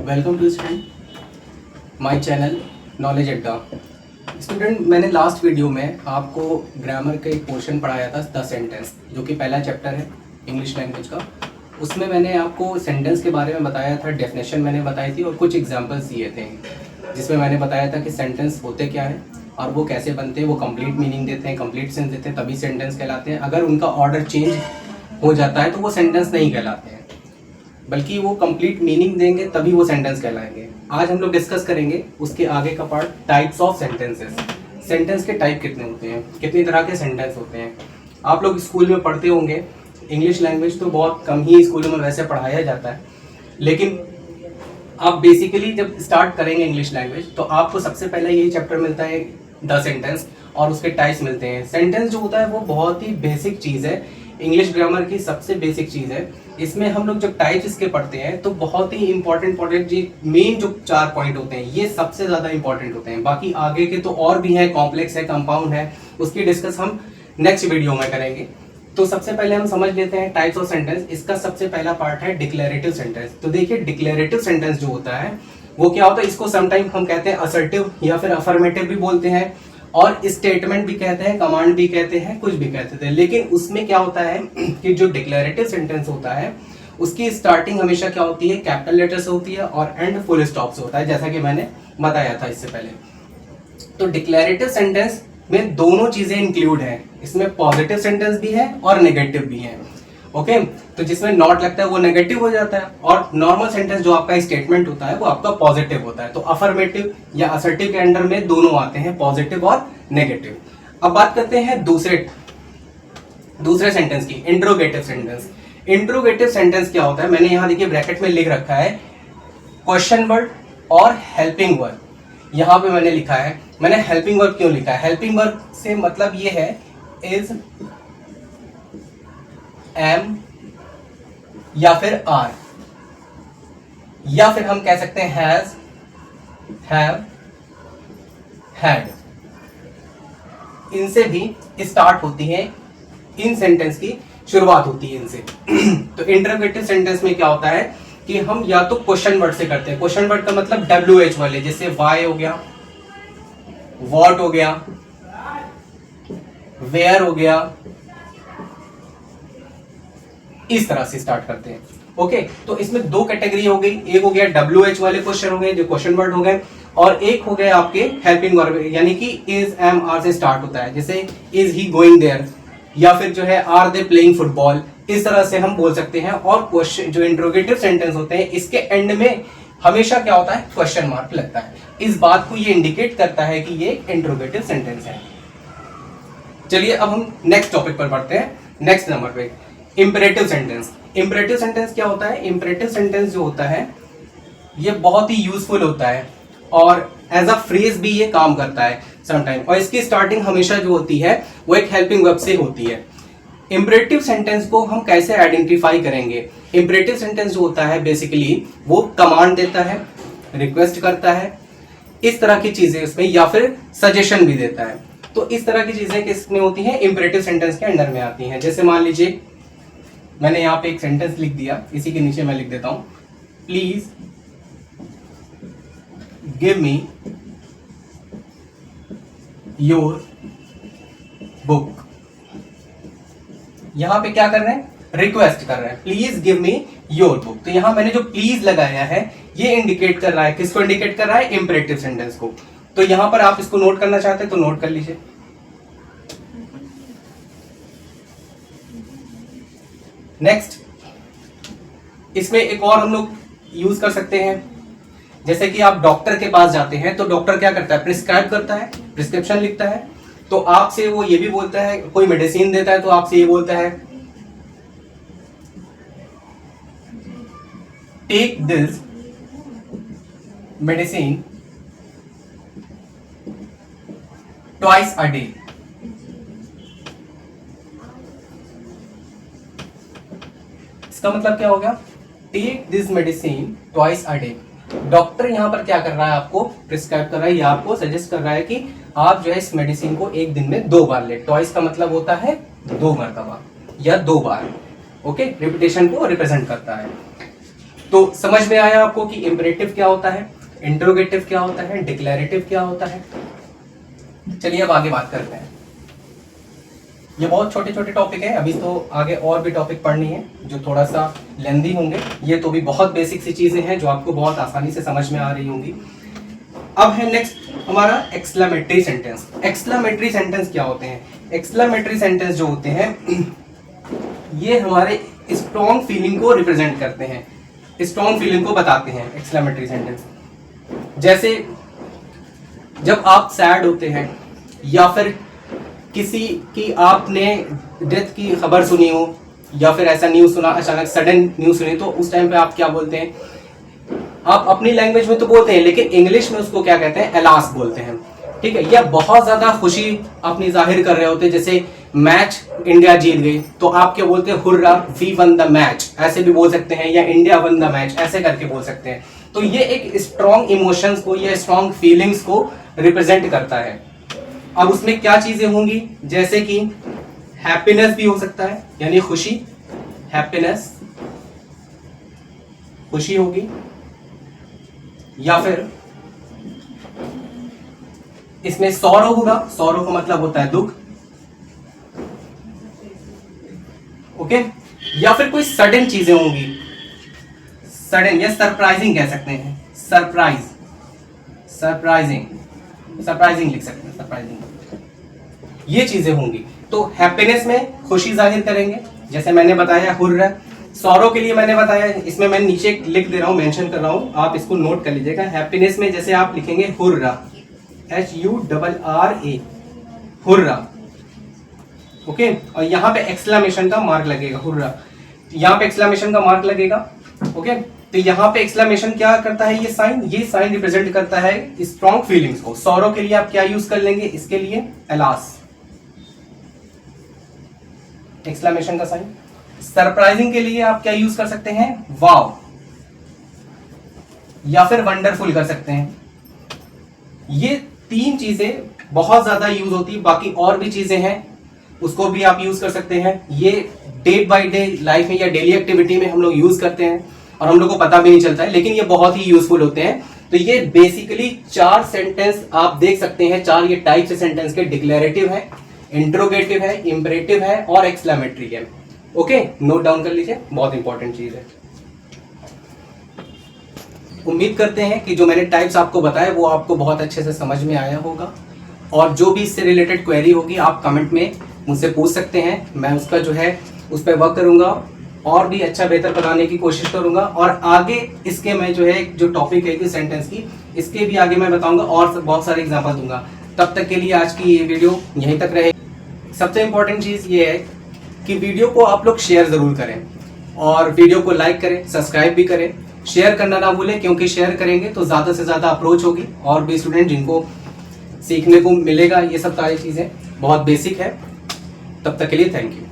Welcome to student my channel knowledge Adda. Student, मैंने last video में आपको ग्रामर का एक पोर्शन पढ़ाया था द सेंटेंस, जो कि पहला चैप्टर है इंग्लिश लैंग्वेज का। उसमें मैंने आपको सेंटेंस के बारे में बताया था, डेफिनेशन मैंने बताई थी और कुछ एग्जांपल्स दिए थे, जिसमें मैंने बताया था कि सेंटेंस होते क्या है और वो कैसे बनते हैं। वो कंप्लीट मीनिंग देते हैं, कंप्लीट सेंस देते हैं, तभी सेंटेंस कहलाते हैं। अगर उनका ऑर्डर चेंज हो जाता है तो वो सेंटेंस नहीं कहलाते हैं, बल्कि वो कंप्लीट मीनिंग देंगे तभी वो सेंटेंस कहलाएंगे। आज हम लोग डिस्कस करेंगे उसके आगे का part, types of sentences. Sentence के टाइप कितने होते हैं, कितनी तरह के सेंटेंस होते हैं। आप लोग स्कूल में पढ़ते होंगे। इंग्लिश लैंग्वेज तो बहुत कम ही स्कूलों में वैसे पढ़ाया जाता है, लेकिन आप बेसिकली जब स्टार्ट करेंगे इंग्लिश लैंग्वेज तो आपको सबसे पहले यही चैप्टर मिलता है द सेंटेंस, और उसके टाइप्स मिलते हैं। सेंटेंस जो होता है वो बहुत ही बेसिक चीज़ है, इंग्लिश ग्रामर की सबसे बेसिक चीज़ है। इसमें हम लोग जब टाइप्स इसके पढ़ते हैं तो बहुत ही इंपॉर्टेंट जी मेन जो 4 पॉइंट होते हैं ये सबसे ज़्यादा इंपॉर्टेंट होते हैं। बाकी आगे के तो और भी हैं, कॉम्प्लेक्स है, कंपाउंड है, उसकी डिस्कस हम नेक्स्ट वीडियो में करेंगे। तो सबसे पहले हम समझ लेते हैं टाइप्स ऑफ सेंटेंस। इसका सबसे पहला पार्ट है डिक्लेरेटिव सेंटेंस। तो देखिए, डिक्लेरेटिव सेंटेंस जो होता है वो क्या होता है, इसको समटाइम हम कहते हैं असर्टिव या फिर अफर्मेटिव भी बोलते हैं, और स्टेटमेंट भी कहते हैं, कमांड भी कहते हैं, कुछ भी कहते थे। लेकिन उसमें क्या होता है कि जो डिक्लेरेटिव सेंटेंस होता है उसकी स्टार्टिंग हमेशा क्या होती है, कैपिटल लेटर से होती है और एंड फुल स्टॉप से होता है, जैसा कि मैंने बताया था इससे पहले। तो डिक्लेरेटिव सेंटेंस में दोनों चीजें इंक्लूड है, इसमें पॉजिटिव सेंटेंस भी है और नेगेटिव भी है। ओके, तो जिसमें नॉट लगता है वो नेगेटिव हो जाता है, और नॉर्मल सेंटेंस जो आपका स्टेटमेंट होता है वो आपका पॉजिटिव होता है। तो अफर्मेटिव या असर्टिव के अंडर में दोनों आते हैं, पॉजिटिव और नेगेटिव। अब बात करते हैं दूसरे सेंटेंस की, इंट्रोगेटिव सेंटेंस। इंट्रोगेटिव सेंटेंस क्या होता है, मैंने यहां देखिए ब्रैकेट में लिख रखा है क्वेश्चन वर्ड और हेल्पिंग वर्ड। यहां पे मैंने लिखा है, मैंने हेल्पिंग वर्ड क्यों लिखा है, हेल्पिंग वर्ड से मतलब ये है इज, एम या फिर आर, या फिर हम कह सकते हैं हैज, हैव, हैड। इनसे भी स्टार्ट होती है, इन सेंटेंस की शुरुआत होती है इनसे। तो इंटरोगेटिव सेंटेंस में क्या होता है कि हम या तो क्वेश्चन वर्ड से करते हैं। क्वेश्चन वर्ड का मतलब WH वाले, जैसे वाई हो गया, व्हाट हो गया, वेयर हो गया, इस तरह से स्टार्ट करते हैं। ओके, तो इसमें दो कैटेगरी हो गई, एक हो गया WH वाले क्वेश्चन हो गए जो क्वेश्चन वर्ड हो गए, और एक हो गया आपके हेल्पिंग वर्ब, यानी कि इज, एम, आर से स्टार्ट होता है, जैसे इज ही गोइंग देयर, या फिर जो है आर दे प्लेइंग फुटबॉल, इस तरह से हम बोल सकते हैं। और क्वेश्चन जो इंट्रोगेटिव सेंटेंस होते हैं इसके एंड में हमेशा क्या होता है, क्वेश्चन मार्क लगता है। इस बात को ये इंडिकेट करता है कि ये इंट्रोगेटिव सेंटेंस है। चलिए अब हम नेक्स्ट टॉपिक पर बढ़ते हैं, नेक्स्ट नंबर पे इंपरेटिव सेंटेंस। इंपरेटिव सेंटेंस क्या होता है, इंपरेटिव सेंटेंस जो होता है ये बहुत ही यूजफुल होता है और एज अ फ्रेज भी ये काम करता है समटाइम, और इसकी स्टार्टिंग हमेशा जो होती है वो एक हेल्पिंग वर्ब से होती है। इंपरेटिव सेंटेंस को हम कैसे आइडेंटिफाई करेंगे, इंपरेटिव सेंटेंस जो होता है बेसिकली वो कमांड देता है, रिक्वेस्ट करता है, इस तरह की चीजें उसमें, या फिर सजेशन भी देता है। तो इस तरह की चीजें किसमें होती हैं, इंपरेटिव सेंटेंस के अंडर में आती हैं। जैसे मान लीजिए मैंने यहाँ पे एक सेंटेंस लिख दिया, इसी के नीचे मैं लिख देता हूं, please give me your book. यहां पे क्या कर रहे हैं, रिक्वेस्ट कर रहे हैं, please give me your book. तो यहां मैंने जो प्लीज लगाया है ये इंडिकेट कर रहा है, किसको इंडिकेट कर रहा है, इंपरेटिव सेंटेंस को। तो यहां पर आप इसको नोट करना चाहते हैं तो नोट कर लीजिए। नेक्स्ट, इसमें एक और हम लोग यूज कर सकते हैं, जैसे कि आप डॉक्टर के पास जाते हैं तो डॉक्टर क्या करता है, प्रिस्क्राइब करता है, प्रिस्क्रिप्शन लिखता है। तो आपसे वो ये भी बोलता है, कोई मेडिसिन देता है तो आपसे ये बोलता है take this medicine twice a day. इसका मतलब क्या हो गया, take this medicine twice a day. Doctor यहां पर क्या कर रहा है, आपको प्रिस्क्राइब कर रहा है या आपको सजेस्ट कर रहा है कि आप जो है इस मेडिसिन को एक दिन में 2 बार ले। ट्वाइस का मतलब होता है 2 मरतबा या 2 बार। ओके, रिपीटेशन को रिप्रेजेंट करता है। तो समझ में आया आपको कि इम्परेटिव क्या होता है, इंट्रोगेटिव क्या होता है, डिक्लेरेटिव क्या होता है। चलिए अब आगे बात करते हैं। ये बहुत छोटे छोटे टॉपिक है, अभी तो आगे और भी टॉपिक पढ़नी है जो थोड़ा सा लेंदी होंगे। ये तो भी बहुत बेसिक सी चीजें हैं जो आपको बहुत आसानी से समझ में आ रही होंगी। अब है नेक्स्ट हमारा एक्सक्लेमेटरी सेंटेंस। एक्सक्लेमेटरी सेंटेंस क्या होते हैं? एक्सक्लेमेटरी सेंटेंस जो होते हैं ये हमारे स्ट्रॉन्ग फीलिंग को रिप्रेजेंट करते हैं, स्ट्रॉन्ग फीलिंग को बताते हैं एक्सक्लेमेटरी सेंटेंस। जैसे जब आप सैड होते हैं या फिर किसी की आपने डेथ की खबर सुनी हो या फिर ऐसा न्यूज़ सुना, अचानक सडन न्यूज़ सुनी, तो उस टाइम पे आप क्या बोलते हैं? आप अपनी लैंग्वेज में तो बोलते हैं लेकिन इंग्लिश में उसको क्या कहते हैं? एलास बोलते हैं, ठीक है। या बहुत ज्यादा खुशी अपनी जाहिर कर रहे होते हैं, जैसे मैच इंडिया जीत गई तो आप क्या बोलते हैं? Hurrah, we won the match, ऐसे भी बोल सकते हैं, या इंडिया वन द मैच ऐसे करके बोल सकते हैं। तो ये एक स्ट्रॉन्ग इमोशंस को या स्ट्रॉन्ग फीलिंग्स को रिप्रेजेंट करता है। अब उसमें क्या चीजें होंगी? जैसे कि हैप्पीनेस भी हो सकता है, यानी खुशी, हैप्पीनेस खुशी होगी, या फिर इसमें सौरो होगा, सौरो का मतलब होता है दुख, ओके। या फिर कोई सडन चीजें होंगी, सडन या सरप्राइजिंग कह सकते हैं, सरप्राइज, सरप्राइजिंग, सरप्राइजिंग लिख सकते हैं, सरप्राइजिंग, ये चीजें होंगी। तो हैप्पीनेस में खुशी जाहिर करेंगे, जैसे मैंने बताया हुर्रा। सौरो के लिए मैंने बताया, इसमें मैं नीचे लिख दे रहा हूं, मेंशन कर रहा हूं, आप इसको नोट कर लीजिएगा। हैप्पीनेस में जैसे आप लिखेंगे हुर्रा, HURRA, हुर्रा, ओके। और यहाँ पे एक्सक्लेमेशन का मार्क लगेगा, हुर्रा, यहाँ पे एक्सक्लेमेशन का मार्क लगेगा, ओके। तो यहाँ पे एक्सक्लेमेशन क्या करता है? ये साइन रिप्रेजेंट करता है स्ट्रॉन्ग फीलिंग्स को। सौरो के लिए आप क्या यूज कर लेंगे? इसके लिए एलास, एक्सक्लेमेशन का साइन। सरप्राइजिंग के लिए आप क्या यूज कर सकते हैं? वाव, या फिर वंडरफुल कर सकते हैं। ये तीन चीजें बहुत ज्यादा यूज होती है, बाकी और भी चीजें हैं उसको भी आप यूज कर सकते हैं। ये डे बाय डे लाइफ में या डेली एक्टिविटी में हम लोग यूज करते हैं और हम लोग को पता भी नहीं चलता है, लेकिन ये बहुत ही यूजफुल होते हैं। तो ये बेसिकली 4 सेंटेंस आप देख सकते हैं, 4 ये टाइप से सेंटेंस के, डिक्लेरेटिव है, इंट्रोगेटिव है, इंपरेटिव है और एक्सक्लेमेटरी है, ओके। नोट डाउन कर लीजिए, बहुत इंपॉर्टेंट चीज है। उम्मीद करते हैं कि जो मैंने टाइप्स आपको बताए वो आपको बहुत अच्छे से समझ में आया होगा, और जो भी इससे रिलेटेड क्वेरी होगी आप कमेंट में मुझसे पूछ सकते हैं, मैं उसका जो है उस पर वर्क करूंगा और भी अच्छा बेहतर बनाने की कोशिश करूंगा। और आगे इसके मैं जो है जो टॉपिक है कि सेंटेंस की, इसके भी आगे मैं बताऊंगा और बहुत सारे एग्जाम्पल दूंगा। तब तक के लिए आज की ये वीडियो यहीं तक रहे। सबसे इंपॉर्टेंट चीज़ ये है कि वीडियो को आप लोग शेयर ज़रूर करें, और वीडियो को लाइक करें, सब्सक्राइब भी करें, शेयर करना ना भूलें, क्योंकि शेयर करेंगे तो ज़्यादा से ज़्यादा अप्रोच होगी और भी स्टूडेंट जिनको सीखने को मिलेगा। ये सब सारी चीज़ें बहुत बेसिक है। तब तक के लिए थैंक यू।